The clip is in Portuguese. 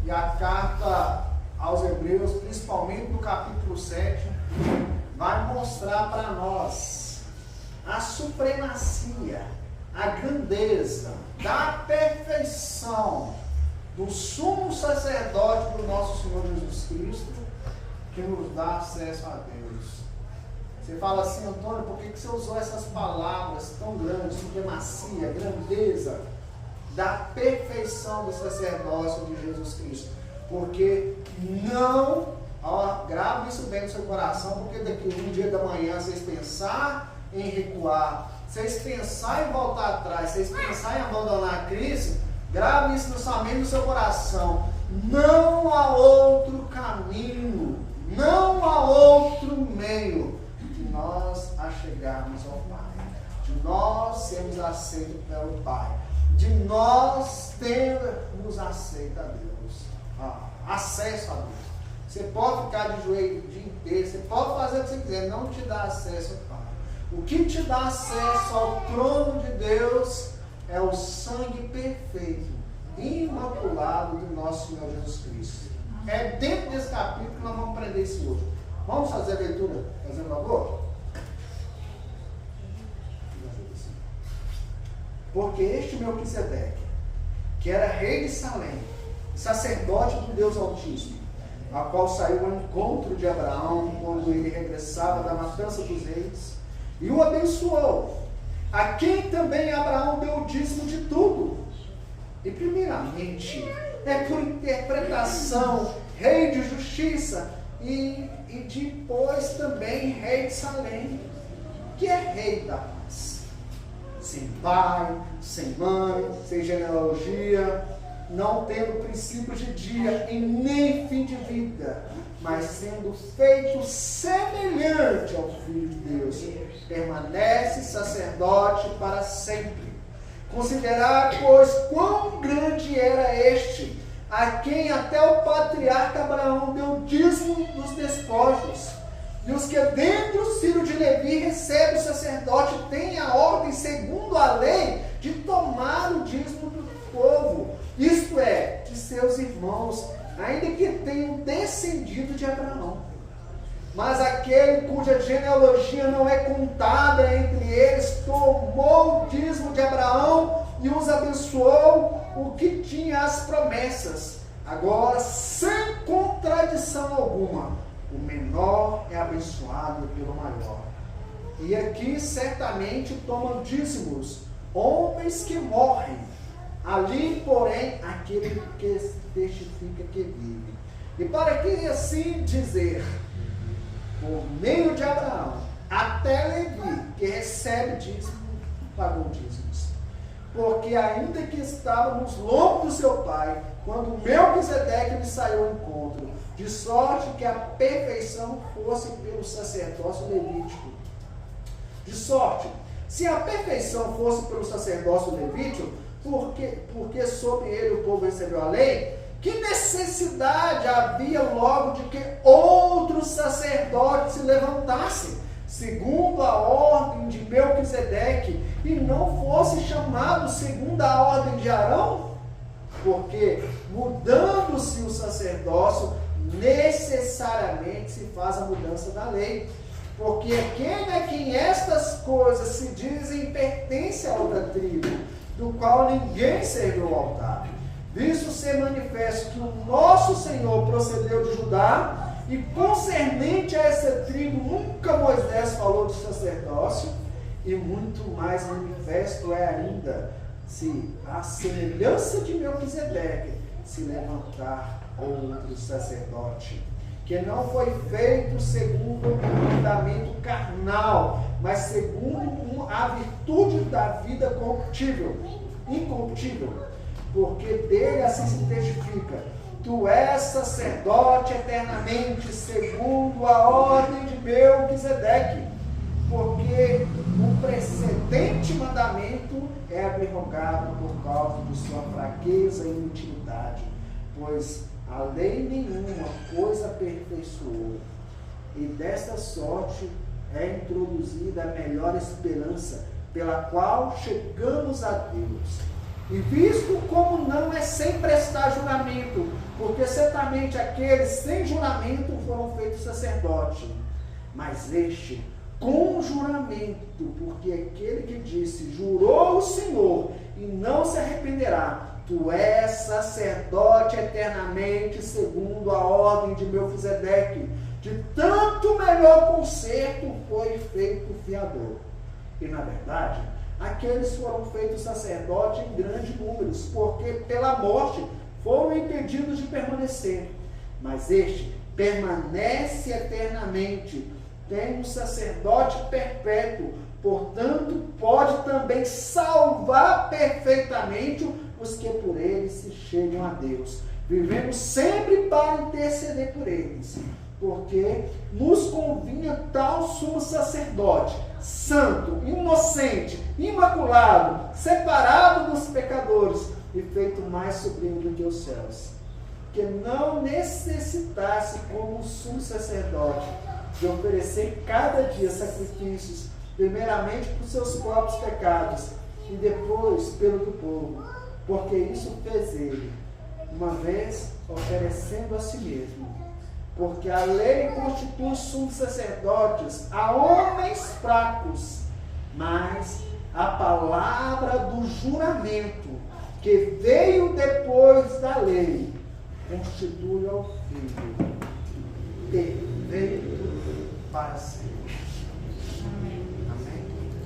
E a carta aos Hebreus, principalmente no capítulo 7, vai mostrar para nós a supremacia, a grandeza da perfeição do sumo sacerdote do nosso Senhor Jesus Cristo, que nos dá acesso a Deus. Você fala assim, Antônio, por que você usou essas palavras tão grandes, supremacia, grandeza, da perfeição do sacerdócio de Jesus Cristo? Porque não, grave isso bem no seu coração, porque daqui um dia da manhã vocês pensar em recuar, vocês pensar em voltar atrás, vocês pensar em abandonar a Cristo, grave isso na sua mente e no seu coração. Não há outro caminho, não há outro meio de nós achegarmos ao Pai, de nós sermos aceitos pelo Pai, de nós termos aceito a Deus, acesso a Deus. Você pode ficar de joelho o dia inteiro, você pode fazer o que você quiser, não te dá acesso ao Pai. O que te dá acesso ao trono de Deus é o sangue perfeito, imaculado do nosso Senhor Jesus Cristo. É dentro desse capítulo que nós vamos aprender isso hoje. Vamos fazer a leitura, fazendo favor? Porque este Melquisedeque, que era rei de Salém, sacerdote do Deus Altíssimo, a qual saiu ao encontro de Abraão quando ele regressava da matança dos reis, e o abençoou, a quem também Abraão deu o dízimo de tudo. E primeiramente, é por interpretação, rei de justiça, e depois também rei de Salém, que é rei da paz. Sem pai, sem mãe, sem genealogia, não tendo princípios de dia e nem fim de vida, mas sendo feito semelhante ao Filho de Deus, permanece sacerdote para sempre. Considerai, pois, quão grande era este, a quem até o patriarca Abraão deu dízimo dos despojos. E os que dentre os filhos de Levi recebem o sacerdote têm a ordem, segundo a lei, de tomar o dízimo do povo, isto é, de seus irmãos, ainda que tenham descendido de Abraão. Mas aquele cuja genealogia não é contada entre eles, tomou o dízimo de Abraão e os abençoou, o que tinha as promessas. Agora, sem contradição alguma, o menor é abençoado pelo maior. E aqui certamente tomam dízimos homens que morrem. Ali, porém, aquele que testifica que vive. E para que assim dizer, por meio de Abraão, até Levi, que recebe dízimo, pagou dízimos. Porque ainda que estávamos longe do seu pai, quando Melquisedeque lhe saiu ao encontro, de sorte que a perfeição fosse pelo sacerdócio levítico. De sorte, se a perfeição fosse pelo sacerdócio levítico, porque sobre ele o povo recebeu a lei, que necessidade havia logo de que outro sacerdote se levantasse, segundo a ordem de Melquisedeque, e não fosse chamado segundo a ordem de Arão? Porque, mudando-se o sacerdócio, necessariamente se faz a mudança da lei. Porque aquele a quem estas coisas se dizem pertence a outra tribo, do qual ninguém serviu ao altar. Visto ser manifesto que o nosso Senhor procedeu de Judá, e concernente a essa tribo nunca Moisés falou de sacerdócio, e muito mais manifesto é ainda, se a semelhança de Melquisedeque se levantar outro sacerdote, que não foi feito segundo o mandamento carnal, mas segundo a virtude da vida incorruptível, porque dele assim se testifica: tu és sacerdote eternamente, segundo a ordem de Melquisedeque, porque o precedente mandamento é abrogado por causa de sua fraqueza e inutilidade, pois a lei nenhuma coisa aperfeiçoou, e desta sorte é introduzida a melhor esperança, pela qual chegamos a Deus. E visto como não é sem prestar juramento, porque certamente aqueles sem juramento foram feitos sacerdote, mas este com juramento, porque aquele que disse, jurou o Senhor e não se arrependerá, tu és sacerdote eternamente, segundo a ordem de Melquisedeque, de tanto melhor conserto foi feito o fiador. E na verdade, aqueles foram feitos sacerdotes em grandes números, porque pela morte foram impedidos de permanecer. Mas este permanece eternamente, tem um sacerdote perpétuo, portanto pode também salvar perfeitamente os que por ele se chegam a Deus, vivendo sempre para interceder por eles, porque nos convinha tal sumo sacerdote, santo, inocente, imaculado, separado dos pecadores e feito mais sublime do que os céus, que não necessitasse como sumo sacerdote de oferecer cada dia sacrifícios, primeiramente por seus próprios pecados e depois pelo do povo, porque isso fez ele, uma vez oferecendo a si mesmo. Porque a lei constitui sumos sacerdotes a homens fracos, mas a palavra do juramento, que veio depois da lei, constitui ao Filho, perfeito para sempre.